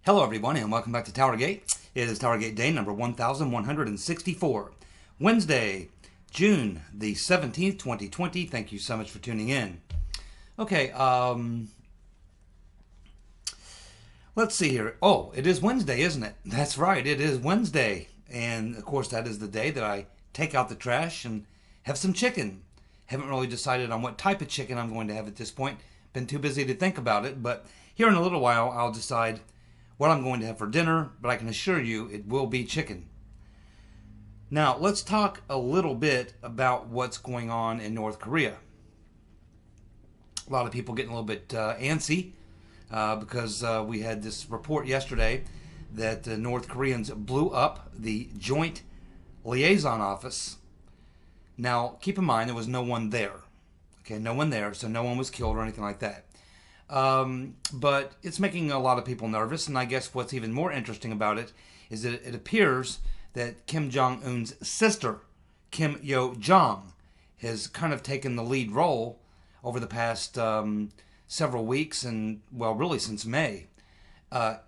Hello everyone and welcome back to TowerGate. It is TowerGate day number 1164. Wednesday, June the 17th, 2020. Thank you so much for tuning in. Okay, let's see here. Oh, it is Wednesday, isn't it? That's right, it is Wednesday. And of course that is the day that I take out the trash and have some chicken. Haven't really decided on what type of chicken I'm going to have at this point. Been too busy to think about it, but here in a little while I'll decide what I'm going to have for dinner, but I can assure you it will be chicken. Now, let's talk a little bit about what's going on in North Korea. A lot of people getting a little bit antsy because we had this report yesterday that the North Koreans blew up the Joint Liaison Office. Now, keep in mind there was no one there. Okay, no one there, so no one was killed or anything like that. But it's making a lot of people nervous, and I guess what's even more interesting about it is that it appears that Kim Jong-un's sister, Kim Yo-jong, has kind of taken the lead role over the past several weeks, and, well, really since May.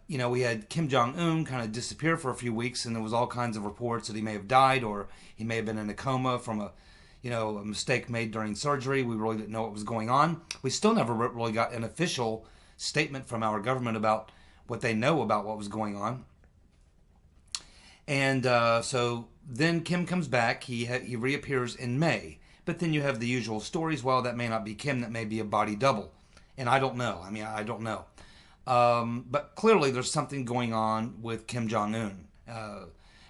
We had Kim Jong-un kind of disappear for a few weeks, and there was all kinds of reports that he may have died or he may have been in a coma from a mistake made during surgery. We really didn't know what was going on. We still never really got an official statement from our government about what they know about what was going on. And so then Kim comes back. He reappears in May. But then you have the usual stories. Well, that may not be Kim. That may be a body double. And I don't know. I don't know. But clearly there's something going on with Kim Jong-un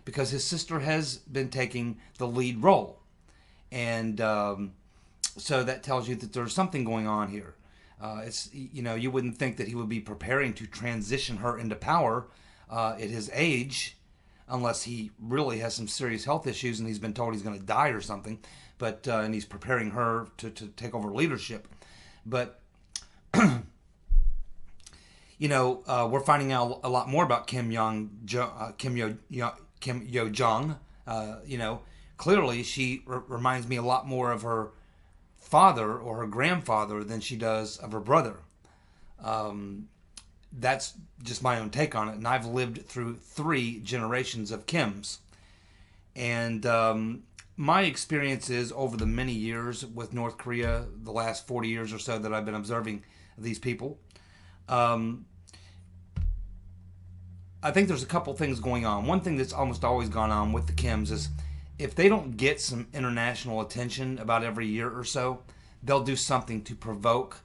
because his sister has been taking the lead role. And so that tells you that there's something going on here. You wouldn't think that he would be preparing to transition her into power at his age, unless he really has some serious health issues and he's been told he's going to die or something. But and he's preparing her to take over leadership. But we're finding out a lot more about Kim Yo-jong. Clearly, she reminds me a lot more of her father or her grandfather than she does of her brother. That's just my own take on it. And I've lived through 3 generations of Kims. And my experiences over the many years with North Korea, the last 40 years or so that I've been observing these people, I think there's a couple things going on. One thing that's almost always gone on with the Kims is if they don't get some international attention about every year or so, they'll do something to provoke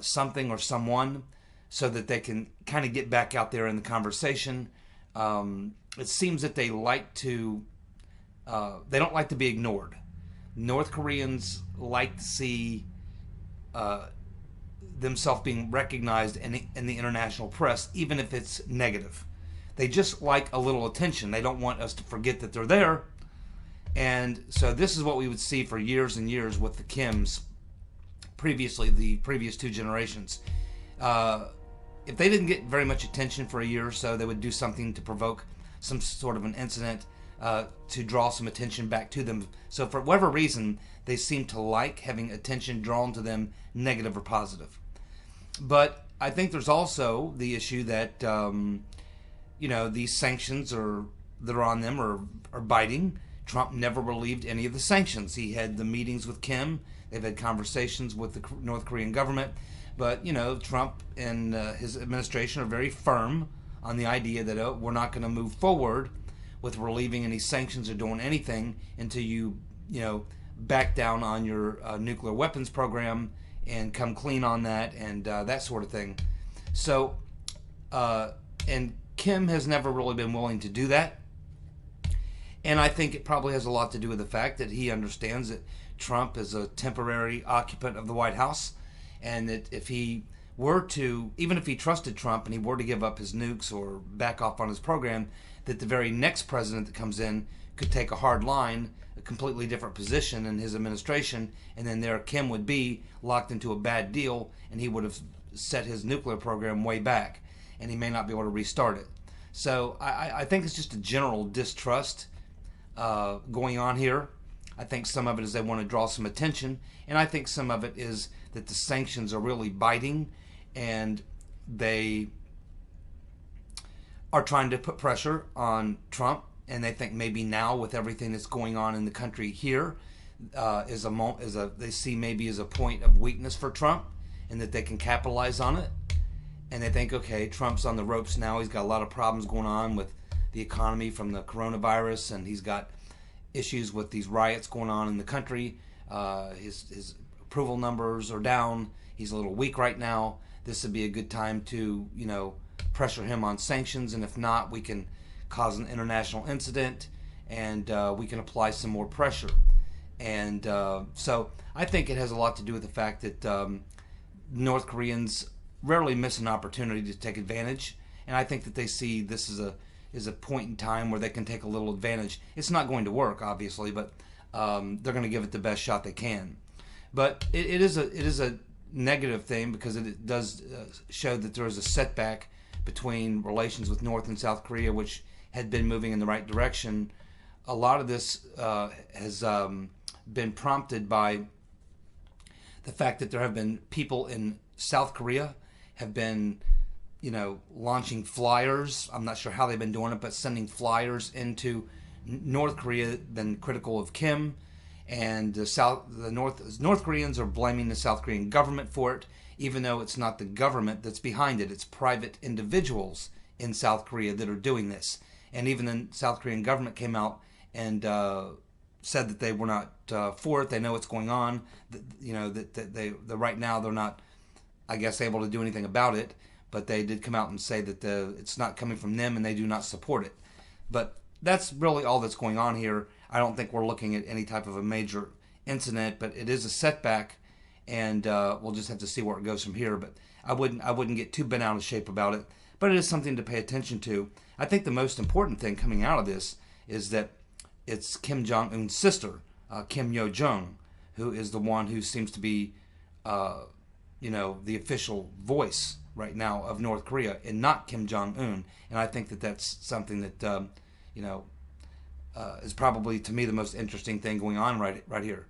something or someone so that they can kind of get back out there in the conversation. It seems that they don't like to be ignored. North Koreans like to see themselves being recognized in the international press, even if it's negative. They just like a little attention. They don't want us to forget that they're there. And so this is what we would see for years and years with the Kims previously, the previous 2 generations. If they didn't get very much attention for a year or so, they would do something to provoke some sort of an incident to draw some attention back to them. So for whatever reason, they seem to like having attention drawn to them, negative or positive. But I think there's also the issue that, these sanctions that are on them are biting. Trump never relieved any of the sanctions. He had the meetings with Kim. They've had conversations with the North Korean government. But, Trump and his administration are very firm on the idea that we're not going to move forward with relieving any sanctions or doing anything until you back down on your nuclear weapons program and come clean on that and that sort of thing. So, and Kim has never really been willing to do that. And I think it probably has a lot to do with the fact that he understands that Trump is a temporary occupant of the White House, and that if he were to, even if he trusted Trump and he were to give up his nukes or back off on his program, that the very next president that comes in could take a hard line, a completely different position in his administration, and then there Kim would be locked into a bad deal, and he would have set his nuclear program way back, and he may not be able to restart it. So I think it's just a general distrust going on here. I think some of it is they want to draw some attention, and I think some of it is that the sanctions are really biting, and they are trying to put pressure on Trump, and they think maybe now with everything that's going on in the country here they see maybe as a point of weakness for Trump, and that they can capitalize on it. And they think, okay, Trump's on the ropes now. He's got a lot of problems going on with the economy from the coronavirus, and he's got issues with these riots going on in the country. His approval numbers are down. He's a little weak right now. This would be a good time to, pressure him on sanctions, and if not, we can cause an international incident, and we can apply some more pressure. And so I think it has a lot to do with the fact that North Koreans rarely miss an opportunity to take advantage, and I think that they see this as a point in time where they can take a little advantage. It's not going to work, obviously, but they're going to give it the best shot they can. But it is a negative thing, because it does show that there is a setback between relations with North and South Korea, which had been moving in the right direction. A lot of this has been prompted by the fact that there have been people in South Korea have been, launching flyers. I'm not sure how they've been doing it, but sending flyers into North Korea, been critical of Kim, and North Koreans are blaming the South Korean government for it, even though it's not the government that's behind it. It's private individuals in South Korea that are doing this. And even the South Korean government came out and said that they were not for it. They know what's going on. That right now they're not, I guess, able to do anything about it. But they did come out and say that it's not coming from them, and they do not support it. But that's really all that's going on here. I don't think we're looking at any type of a major incident, but it is a setback, and we'll just have to see where it goes from here. But I wouldn't get too bent out of shape about it. But it is something to pay attention to. I think the most important thing coming out of this is that it's Kim Jong-un's sister, Kim Yo-jong, who is the one who seems to be, the official voice right now of North Korea, and not Kim Jong-un. And I think that that's something that, is probably, to me, the most interesting thing going on right here.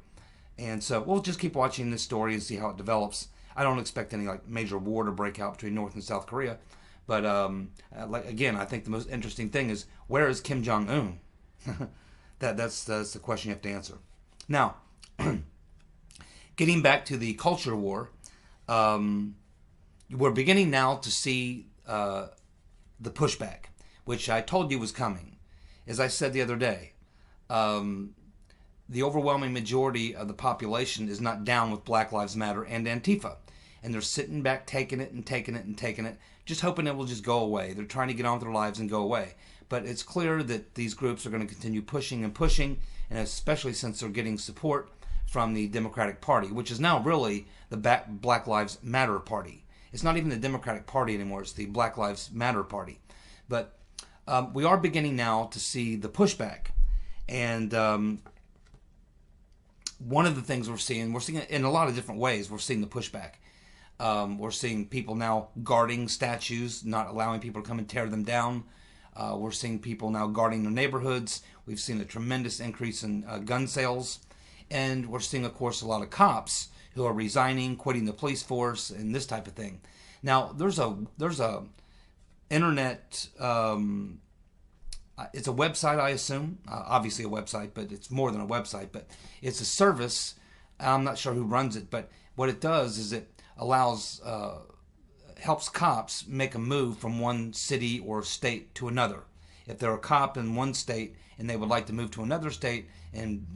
And so we'll just keep watching this story and see how it develops. I don't expect any major war to break out between North and South Korea. But again, I think the most interesting thing is, where is Kim Jong-un? That's the question you have to answer. Now, getting back to the culture war, we're beginning now to see the pushback, which I told you was coming. As I said the other day, the overwhelming majority of the population is not down with Black Lives Matter and Antifa. And they're sitting back, taking it, just hoping it will just go away. They're trying to get on with their lives and go away. But it's clear that these groups are going to continue pushing, and especially since they're getting support from the Democratic Party, which is now really the Black Lives Matter Party. It's not even the Democratic Party anymore. It's the Black Lives Matter Party. But we are beginning now to see the pushback. And one of the things we're seeing it in a lot of different ways. We're seeing the pushback. We're seeing people now guarding statues, not allowing people to come and tear them down. We're seeing people now guarding their neighborhoods. We've seen a tremendous increase in gun sales. And we're seeing, of course, a lot of cops who are resigning, quitting the police force, and this type of thing. Now, there's a internet, it's a website, I assume, obviously a website, but it's more than a website, but it's a service. I'm not sure who runs it, but what it does is it allows, helps cops make a move from one city or state to another. If they're a cop in one state and they would like to move to another state and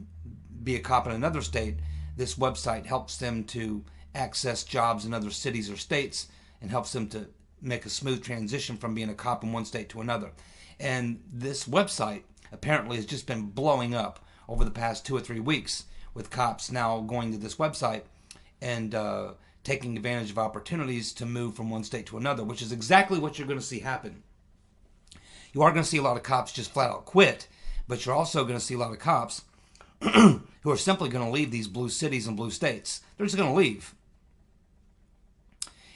be a cop in another state, this website helps them to access jobs in other cities or states, and helps them to make a smooth transition from being a cop in one state to another. And this website apparently has just been blowing up over the past 2 or 3 weeks, with cops now going to this website and taking advantage of opportunities to move from one state to another, which is exactly what you're going to see happen. You are going to see a lot of cops just flat out quit, but you're also going to see a lot of cops who are simply going to leave these blue cities and blue states. They're just going to leave.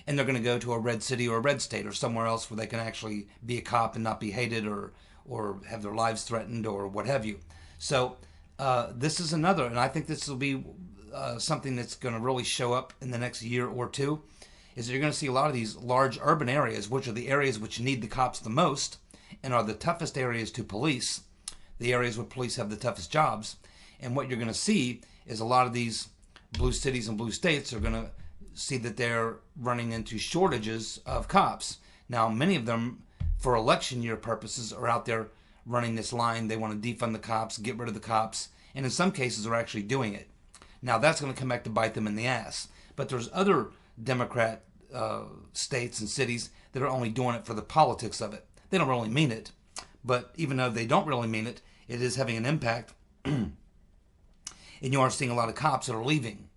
And they're going to go to a red city or a red state or somewhere else where they can actually be a cop and not be hated or have their lives threatened or what have you. So this is another, and I think this will be something that's going to really show up in the next year or two, is that you're going to see a lot of these large urban areas, which are the areas which need the cops the most, and are the toughest areas to police, the areas where police have the toughest jobs. And what you're going to see is a lot of these blue cities and blue states are going to see that they're running into shortages of cops. Now, many of them, for election year purposes, are out there running this line. They want to defund the cops, get rid of the cops, and in some cases are actually doing it. Now, that's going to come back to bite them in the ass. But there's other Democrat states and cities that are only doing it for the politics of it. They don't really mean it. But even though they don't really mean it, it is having an impact. And you are seeing a lot of cops that are leaving.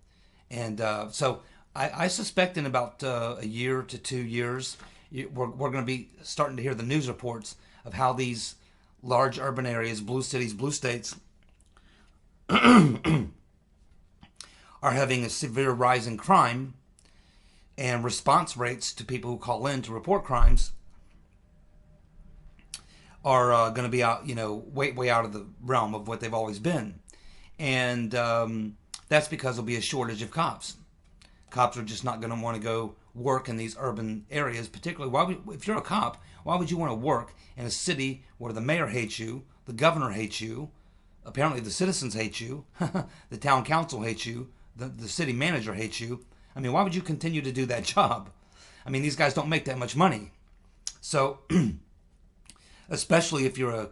And so I suspect in about a year to 2 years, we're going to be starting to hear the news reports of how these large urban areas, blue cities, blue states, are having a severe rise in crime, and response rates to people who call in to report crimes are going to be out, way out of the realm of what they've always been. And that's because there'll be a shortage of cops. Cops are just not going to want to go work in these urban areas, particularly if you're a cop, why would you want to work in a city where the mayor hates you, the governor hates you, apparently the citizens hate you, the town council hates you, the city manager hates you? I mean, why would you continue to do that job? I mean, these guys don't make that much money. So, especially if you're a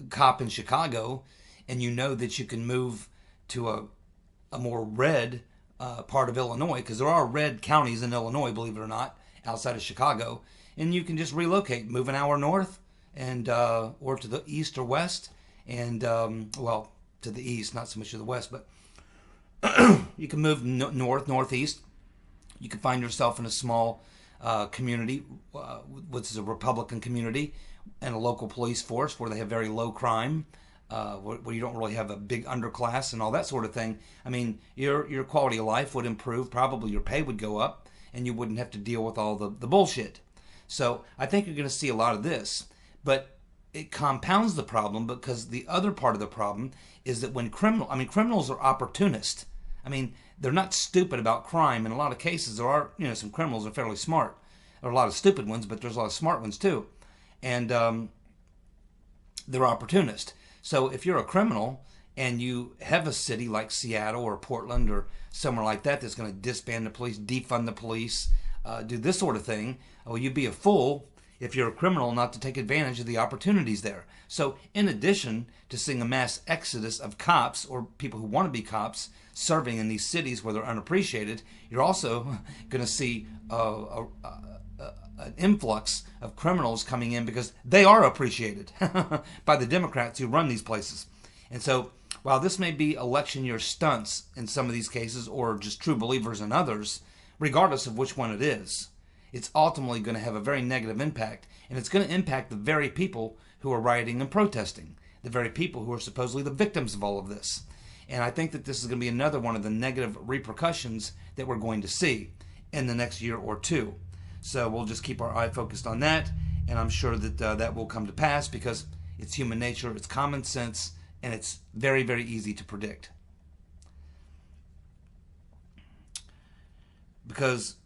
cop in Chicago and you know that you can move to a more red part of Illinois, because there are red counties in Illinois, believe it or not, outside of Chicago, and you can just relocate, move an hour north, and or to the east or west, and well, to the east, not so much to the west, but you can move northeast. You can find yourself in a small community, which is a Republican community, and a local police force where they have very low crime, where you don't really have a big underclass and all that sort of thing. I mean, your quality of life would improve. Probably your pay would go up, and you wouldn't have to deal with all the bullshit. So I think you're going to see a lot of this, but it compounds the problem, because the other part of the problem is that when criminals are opportunists. I mean, they're not stupid about crime. In a lot of cases, there are, some criminals are fairly smart. There are a lot of stupid ones, but there's a lot of smart ones too. And they're opportunists. So if you're a criminal and you have a city like Seattle or Portland or somewhere like that that's going to disband the police, defund the police, do this sort of thing, well, you'd be a fool if you're a criminal not to take advantage of the opportunities there. So in addition to seeing a mass exodus of cops or people who want to be cops serving in these cities where they're unappreciated, you're also going to see an influx of criminals coming in because they are appreciated by the Democrats who run these places. And so while this may be election year stunts in some of these cases, or just true believers in others, regardless of which one it is, it's ultimately going to have a very negative impact, and it's going to impact the very people who are rioting and protesting, the very people who are supposedly the victims of all of this. And I think that this is going to be another one of the negative repercussions that we're going to see in the next year or two. So we'll just keep our eye focused on that, and I'm sure that that will come to pass, because it's human nature, it's common sense, and it's very, very easy to predict. Because,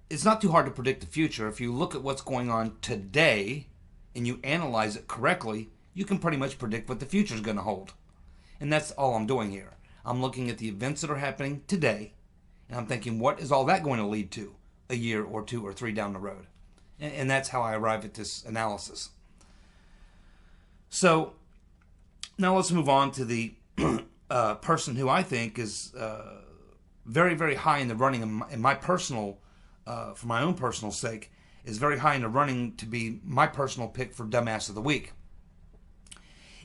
it's not too hard to predict the future. If you look at what's going on today and you analyze it correctly, you can pretty much predict what the future is going to hold. And that's all I'm doing here. I'm looking at the events that are happening today, and I'm thinking, what is all that going to lead to a year or 2 or 3 down the road? And that's how I arrive at this analysis. So now let's move on to the person who I think is very, very high in the running in my personal, for my own personal sake, is very high in the running to be my personal pick for Dumbass of the Week.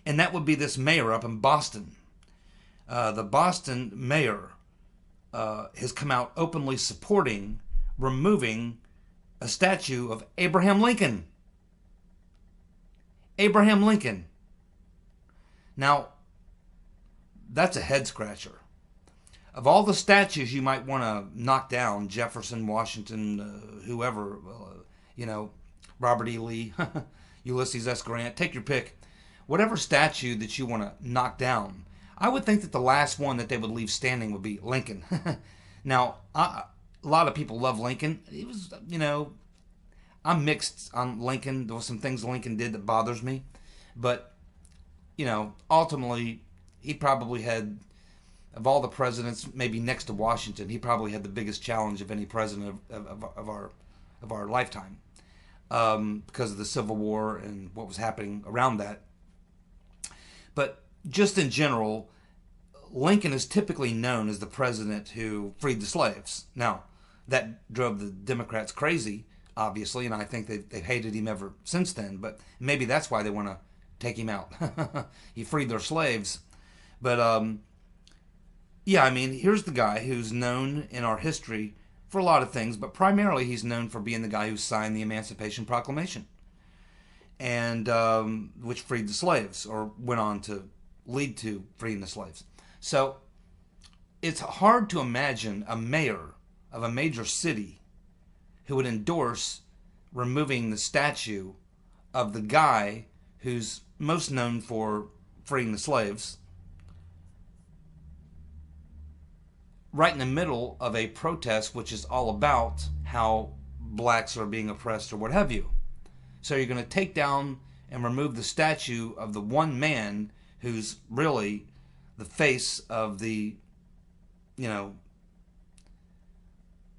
And that would be this mayor up in Boston. The Boston mayor has come out openly supporting removing a statue of Abraham Lincoln. Abraham Lincoln. Now, that's a head scratcher. Of all the statues you might want to knock down, Jefferson, Washington, whoever, Robert E. Lee, Ulysses S. Grant, take your pick. Whatever statue that you want to knock down, I would think that the last one that they would leave standing would be Lincoln. Now, a lot of people love Lincoln. He was, I'm mixed on Lincoln. There were some things Lincoln did that bothers me, but ultimately, he probably had, of all the presidents, maybe next to Washington, he probably had the biggest challenge of any president of our lifetime, because of the Civil War and what was happening around that. But just in general, Lincoln is typically known as the president who freed the slaves. Now, that drove the Democrats crazy, obviously, and I think they've hated him ever since then. But maybe that's why they want to take him out. He freed their slaves. But yeah, I mean, here's the guy who's known in our history for a lot of things, but primarily he's known for being the guy who signed the Emancipation Proclamation, and which freed the slaves, or went on to lead to freeing the slaves. So it's hard to imagine a mayor of a major city who would endorse removing the statue of the guy who's most known for freeing the slaves, right in the middle of a protest which is all about how blacks are being oppressed or what have you. So you're going to take down and remove the statue of the one man who's really the face of the,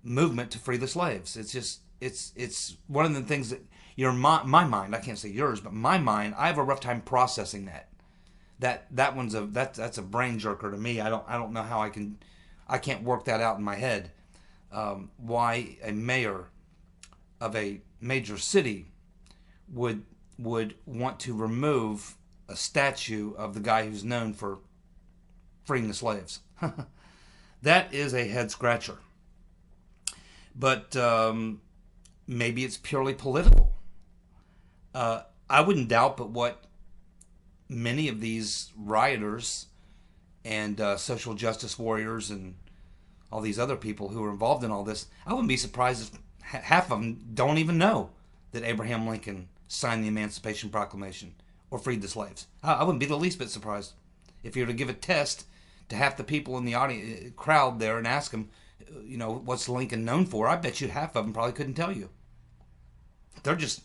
movement to free the slaves. It's just, it's one of the things that my mind, I can't say yours, but my mind, I have a rough time processing that. That's a brain jerker to me. I don't know how I can't work that out in my head. Why a mayor of a major city would want to remove a statue of the guy who's known for freeing the slaves. That is a head scratcher. But maybe it's purely political. I wouldn't doubt but what many of these rioters and social justice warriors and all these other people who are involved in all this, I wouldn't be surprised if half of them don't even know that Abraham Lincoln signed the Emancipation Proclamation or freed the slaves. I wouldn't be the least bit surprised if you were to give a test to half the people in the audience, crowd there, and ask them, what's Lincoln known for? I bet you half of them probably couldn't tell you. They're just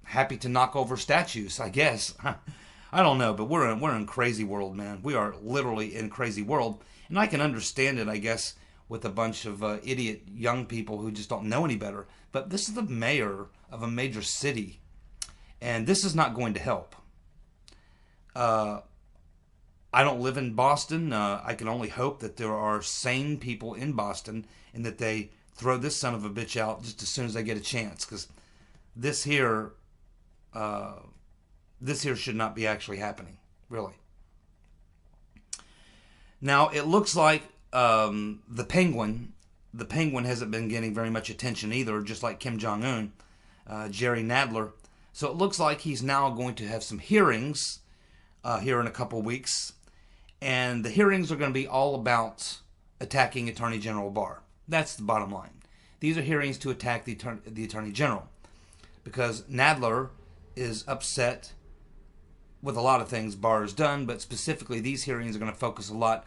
happy to knock over statues, I guess. I don't know, but we're in crazy world, man. We are literally in crazy world, and I can understand it, I guess, with a bunch of idiot young people who just don't know any better. But this is the mayor of a major city, and this is not going to help. I don't live in Boston. I can only hope that there are sane people in Boston and that they throw this son of a bitch out just as soon as they get a chance, because this here should not be actually happening, really. Now, it looks like the Penguin hasn't been getting very much attention either, just like Kim Jong-un, Jerry Nadler. So it looks like he's now going to have some hearings here in a couple weeks. And the hearings are going to be all about attacking Attorney General Barr. That's the bottom line. These are hearings to attack the Attorney General, because Nadler is upset with a lot of things Barr has done, but specifically these hearings are going to focus a lot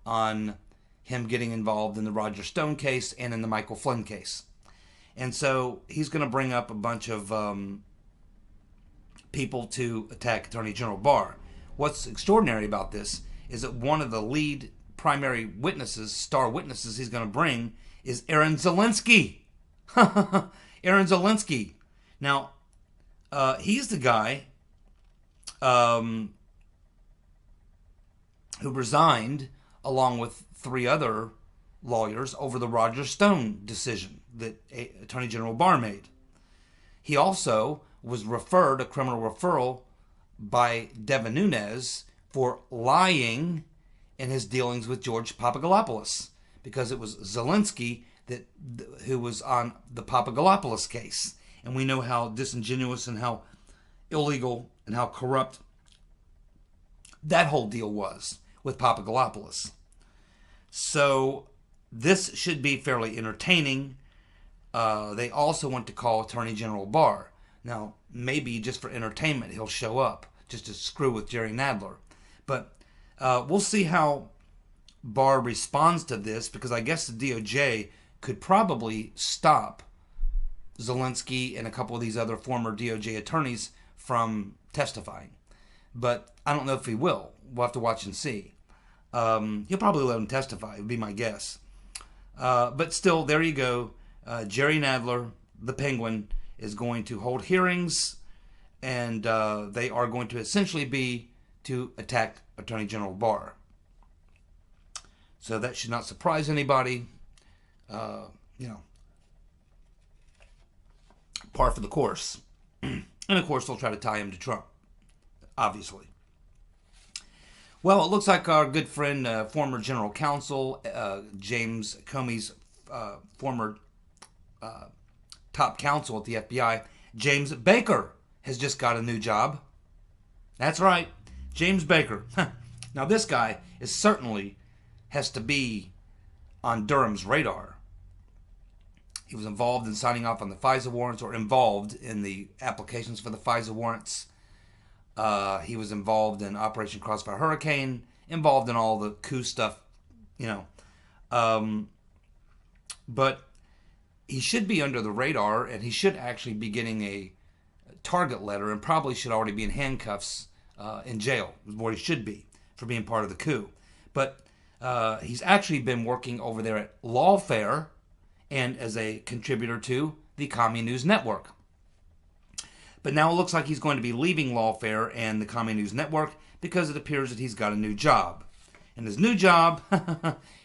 on him getting involved in the Roger Stone case and in the Michael Flynn case. And so he's going to bring up a bunch of people to attack Attorney General Barr. What's extraordinary about this is that one of the lead primary witnesses, star witnesses he's going to bring, is Aaron Zelensky. Aaron Zelensky. Now, he's the guy who resigned along with 3 other lawyers over the Roger Stone decision that Attorney General Barr made. He also was referred, a criminal referral, by Devin Nunes for lying in his dealings with George Papadopoulos, because it was Zelensky who was on the Papadopoulos case. And we know how disingenuous and how illegal and how corrupt that whole deal was with Papadopoulos. So this should be fairly entertaining. They also want to call Attorney General Barr. Now, maybe just for entertainment, he'll show up just to screw with Jerry Nadler. But we'll see how Barr responds to this, because I guess the DOJ could probably stop Zelensky and a couple of these other former DOJ attorneys from testifying. But I don't know if he will. We'll have to watch and see. He'll probably let him testify, would be my guess. But still, there you go. Jerry Nadler, the Penguin, is going to hold hearings, and they are going to essentially be to attack Attorney General Barr. So that should not surprise anybody. Par for the course. And of course, they'll try to tie him to Trump, obviously. Well, it looks like our good friend, former general counsel, James Comey's former top counsel at the FBI, James Baker, has just got a new job. That's right, James Baker. Now, this guy is certainly has to be on Durham's radar. He was involved in signing off on the FISA warrants, or involved in the applications for the FISA warrants. He was involved in Operation Crossfire Hurricane, involved in all the coup stuff, but he should be under the radar, and he should actually be getting a target letter, and probably should already be in handcuffs in jail, is where he should be, for being part of the coup. But he's actually been working over there at Lawfare and as a contributor to the Commie News Network. But now it looks like he's going to be leaving Lawfare and the Commie News Network because it appears that he's got a new job. And his new job,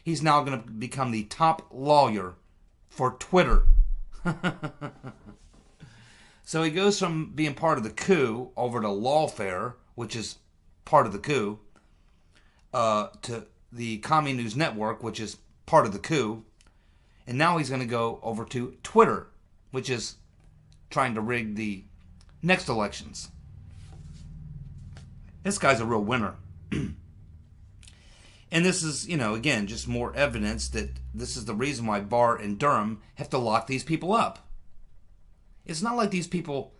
he's now going to become the top lawyer for Twitter. So he goes from being part of the coup over to Lawfare, which is part of the coup, to the Commie News Network, which is part of the coup. And now he's going to go over to Twitter, which is trying to rig the next elections. This guy's a real winner. And this is, again, just more evidence that this is the reason why Barr and Durham have to lock these people up. It's not like these people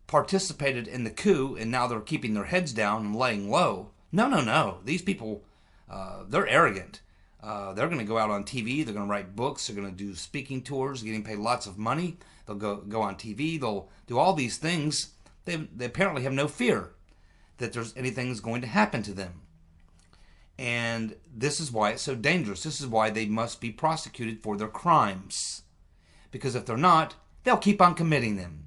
participated in the coup and now they're keeping their heads down and laying low. No. These people, they're arrogant. They're going to go out on TV. They're going to write books. They're going to do speaking tours, getting paid lots of money. They'll go on TV. They'll do all these things. They apparently have no fear that there's anything that's going to happen to them. And this is why it's so dangerous. This is why they must be prosecuted for their crimes. Because if they're not, they'll keep on committing them.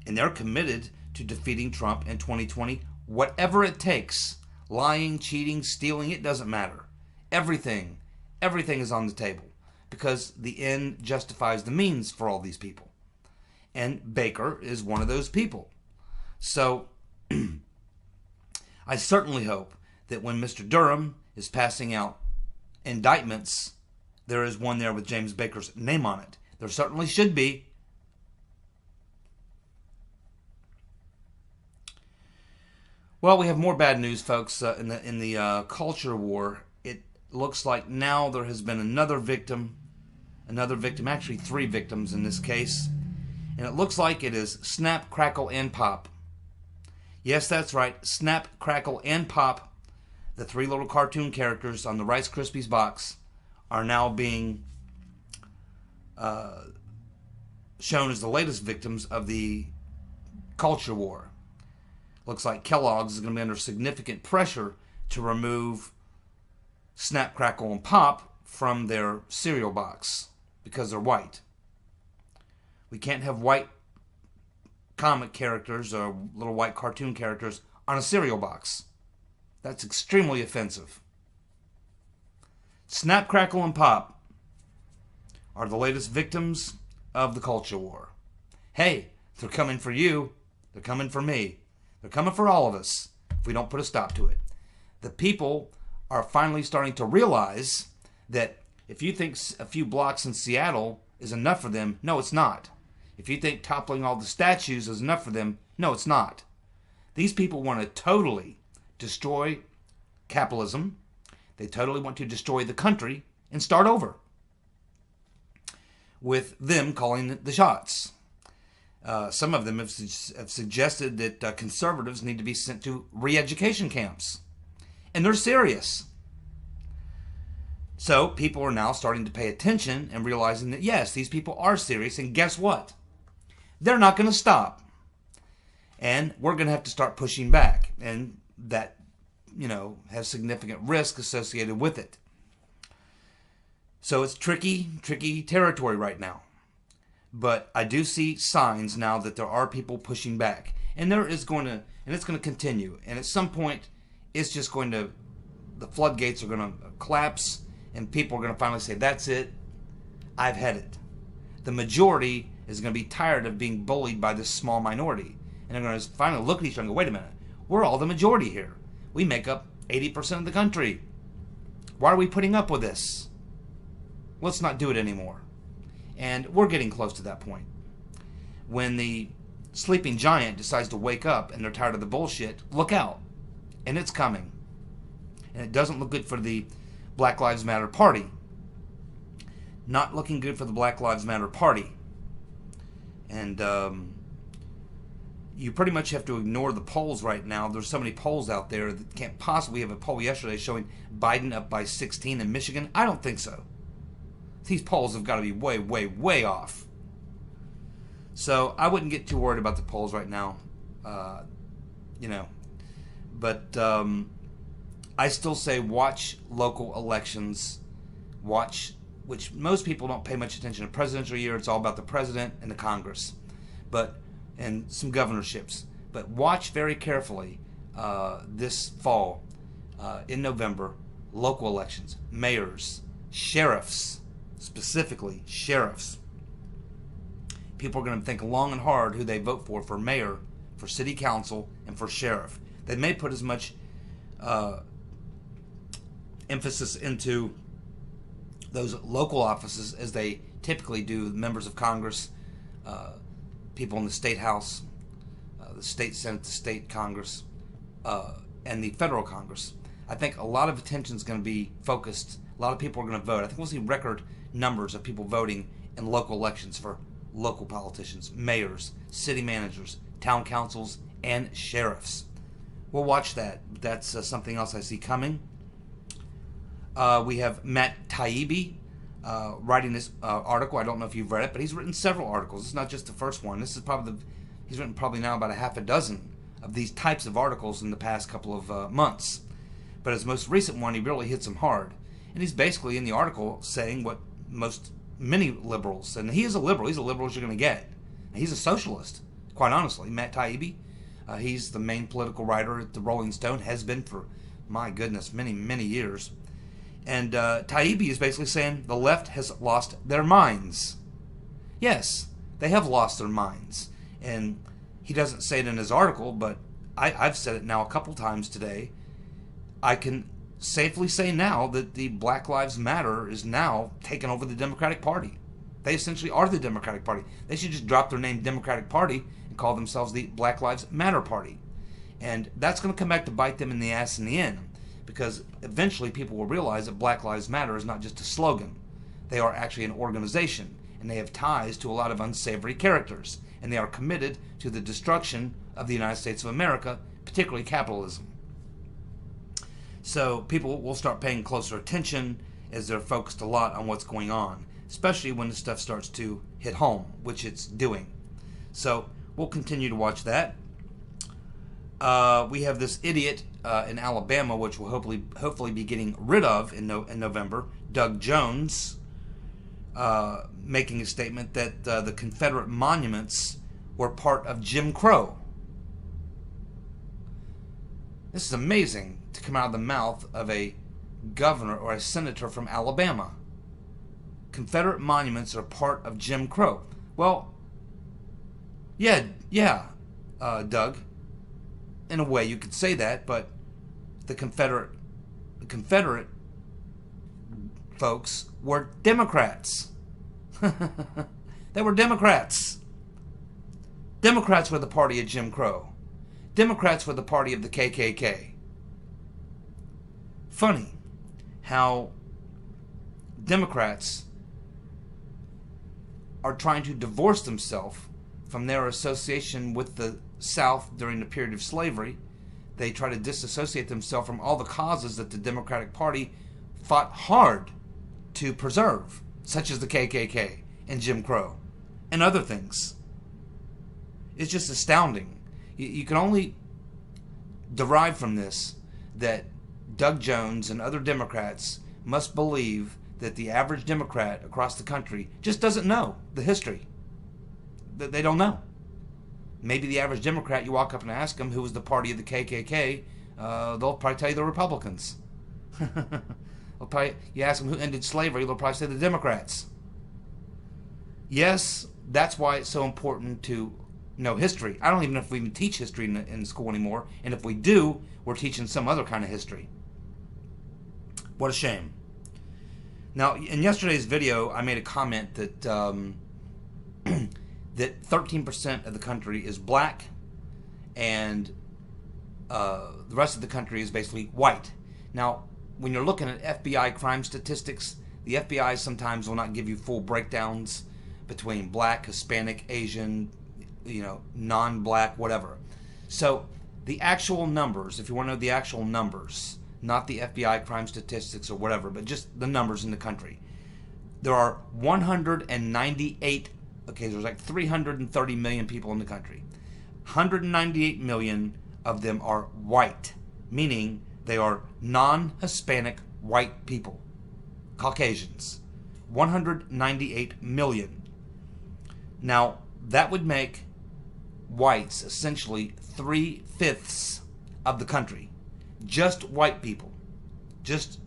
And they're committed to defeating Trump in 2020, whatever it takes. Lying, cheating, stealing, it doesn't matter. Everything is on the table. Because the end justifies the means for all these people. And Baker is one of those people. So, I certainly hope that when Mr. Durham is passing out indictments, there is one there with James Baker's name on it. There certainly should be. Well, we have more bad news, folks, in the culture war. It looks like now there has been another victim, actually 3 victims in this case, and it looks like it is Snap, Crackle, and Pop. Yes, that's right, Snap, Crackle, and Pop. The 3 little cartoon characters on the Rice Krispies box are now being shown as the latest victims of the culture war. Looks like Kellogg's is going to be under significant pressure to remove Snap, Crackle, and Pop from their cereal box because they're white. We can't have white comic characters or little white cartoon characters on a cereal box. That's extremely offensive. Snap, Crackle, and Pop are the latest victims of the culture war. Hey, they're coming for you. They're coming for me. They're coming for all of us if we don't put a stop to it. The people are finally starting to realize that if you think a few blocks in Seattle is enough for them, no, it's not. If you think toppling all the statues is enough for them, no, it's not. These people want to totally destroy capitalism. They totally want to destroy the country and start over with them calling the shots. Some of them have suggested that conservatives need to be sent to re-education camps. And they're serious. So people are now starting to pay attention and realizing that, yes, these people are serious. And guess what? They're not going to stop. And we're going to have to start pushing back. And that, has significant risk associated with it. So it's tricky territory right now. But I do see signs now that there are people pushing back. And it's going to continue. And at some point, it's just going to, the floodgates are going to collapse, and people are going to finally say, that's it, I've had it. The majority is going to be tired of being bullied by this small minority. And they're going to finally look at each other and go, wait a minute, we're all the majority here. We make up 80% of the country. Why are we putting up with this? Let's not do it anymore. And we're getting close to that point. When the sleeping giant decides to wake up and they're tired of the bullshit, look out. And it's coming. And it doesn't look good for the Black Lives Matter Party. Not looking good for the Black Lives Matter Party. And you pretty much have to ignore the polls right now. There's so many polls out there that can't possibly have a poll yesterday showing Biden up by 16 in Michigan. I don't think so. These polls have got to be way, way, way off. So I wouldn't get too worried about the polls right now. But I still say watch local elections. Watch, which most people don't pay much attention to. Presidential year, it's all about the president and the Congress. And some governorships. But watch very carefully this fall, in November, local elections, mayors, sheriffs, specifically sheriffs. People are going to think long and hard who they vote for mayor, for city council, and for sheriff. They may put as much emphasis into those local offices as they typically do members of Congress, people in the state house, the state senate, the state Congress, and the federal Congress. I think a lot of attention is going to be focused. A lot of people are going to vote. I think we'll see record numbers of people voting in local elections for local politicians, mayors, city managers, town councils, and sheriffs. We'll watch that. That's something else I see coming. We have Matt Taibbi writing this article. I don't know if you've read it, but he's written several articles. It's not just the first one. This is he's written probably now about a half a dozen of these types of articles in the past couple of months. But his most recent one, he really hits them hard. And he's basically in the article saying what many liberals, and he is a liberal. He's a liberal as you're going to get. He's a socialist, quite honestly. Matt Taibbi, he's the main political writer at the Rolling Stone, has been for, my goodness, many, many years. And Taibbi is basically saying the left has lost their minds. Yes, they have lost their minds. And he doesn't say it in his article, but I've said it now a couple times today. I can safely say now that the Black Lives Matter is now taking over the Democratic Party. They essentially are the Democratic Party. They should just drop their name Democratic Party and call themselves the Black Lives Matter Party. And that's going to come back to bite them in the ass in the end, because eventually people will realize that Black Lives Matter is not just a slogan. They are actually an organization, and they have ties to a lot of unsavory characters, and they are committed to the destruction of the United States of America, particularly capitalism. So people will start paying closer attention as they're focused a lot on what's going on, especially when the stuff starts to hit home, which it's doing. So we'll continue to watch that. We have this idiot in Alabama, which we'll hopefully be getting rid of in November, Doug Jones, making a statement that the Confederate monuments were part of Jim Crow. This is amazing to come out of the mouth of a governor or a senator from Alabama. Confederate monuments are part of Jim Crow. Well, yeah, Doug. In a way, you could say that, but the Confederate folks were Democrats. They were Democrats. Democrats were the party of Jim Crow. Democrats were the party of the KKK. Funny how Democrats are trying to divorce themselves from their association with the South during the period of slavery. They try to disassociate themselves from all the causes that the Democratic Party fought hard to preserve, such as the KKK and Jim Crow and other things. It's just astounding. You can only derive from this that Doug Jones and other Democrats must believe that the average Democrat across the country just doesn't know the history. That they don't know. Maybe the average Democrat, you walk up and ask them who was the party of the KKK, they'll probably tell you the Republicans. You ask them who ended slavery, they'll probably say the Democrats. Yes, that's why it's so important to know history. I don't even know if we even teach history in school anymore, and if we do, we're teaching some other kind of history. What a shame. Now, in yesterday's video, I made a comment that that 13% of the country is black, and the rest of the country is basically white. Now, when you're looking at FBI crime statistics, the FBI sometimes will not give you full breakdowns between black, Hispanic, Asian, non-black, whatever. So the actual numbers, if you want to know the actual numbers, not the FBI crime statistics or whatever, but just the numbers in the country, there are 198, there's like 330 million people in the country. 198 million of them are white, meaning they are non-Hispanic white people, Caucasians. 198 million. Now, that would make whites essentially 3/5 of the country. Just white people. Just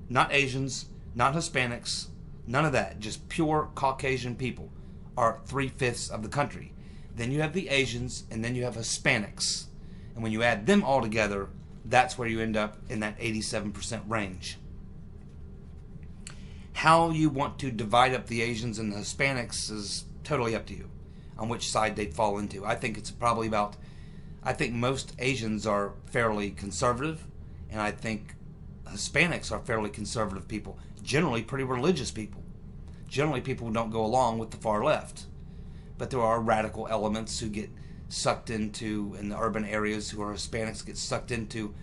not Asians, not Hispanics, none of that. Just pure Caucasian people are 3/5 of the country. Then you have the Asians, and then you have Hispanics. And when you add them all together, that's where you end up in that 87% range. How you want to divide up the Asians and the Hispanics is totally up to you on which side they fall into. I think it's probably about, I think most Asians are fairly conservative, and I think Hispanics are fairly conservative people. Generally pretty religious people. Generally people who don't go along with the far left. But there are radical elements who get sucked into, in the urban areas, who are Hispanics, get sucked into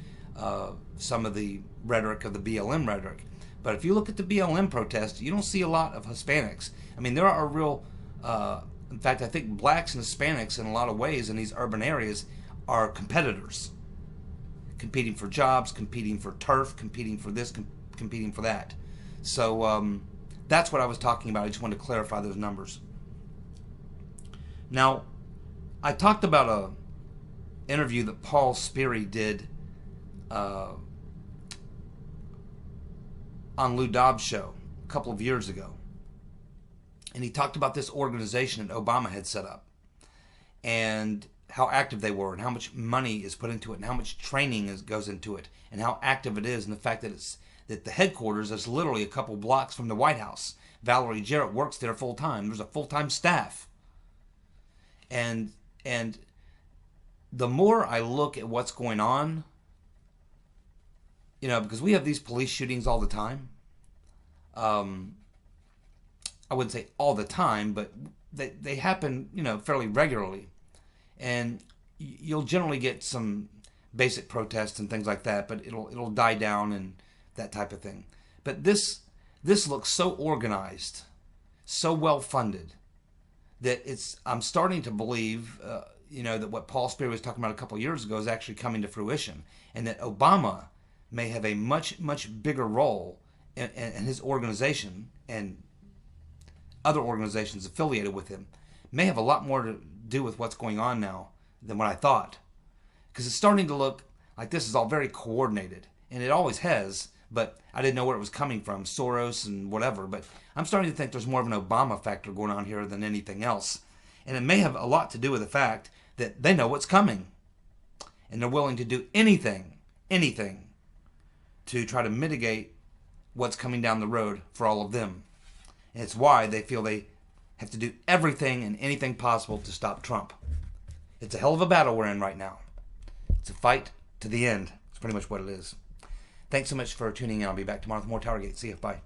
some of the rhetoric of the BLM rhetoric. But if you look at the BLM protest, you don't see a lot of Hispanics. I mean, there are real, in fact, I think blacks and Hispanics in a lot of ways in these urban areas are competitors. Competing for jobs, competing for turf, competing for this, competing for that. So that's what I was talking about. I just wanted to clarify those numbers. Now, I talked about an interview that Paul Sperry did on Lou Dobbs' show a couple of years ago. And he talked about this organization that Obama had set up and how active they were and how much money is put into it and how much training goes into it and how active it is, and the fact that the headquarters is literally a couple blocks from the White House. Valerie Jarrett works there full time. There's a full-time staff. And the more I look at what's going on, because we have these police shootings all the time. I wouldn't say all the time, but they happen, fairly regularly. And you'll generally get some basic protests and things like that, but it'll die down and that type of thing. But this looks so organized, so well funded, that I'm starting to believe, that what Paul Sperry was talking about a couple of years ago is actually coming to fruition, and that Obama may have a much, much bigger role in his organization, and other organizations affiliated with him may have a lot more to do with what's going on now than what I thought. Because it's starting to look like this is all very coordinated, and it always has, but I didn't know where it was coming from, Soros and whatever. But I'm starting to think there's more of an Obama factor going on here than anything else. And it may have a lot to do with the fact that they know what's coming, and they're willing to do anything to try to mitigate what's coming down the road for all of them. And it's why they feel they have to do everything and anything possible to stop Trump. It's a hell of a battle we're in right now. It's a fight to the end. It's pretty much what it is. Thanks so much for tuning in. I'll be back tomorrow with more TowerGate. See you. Bye.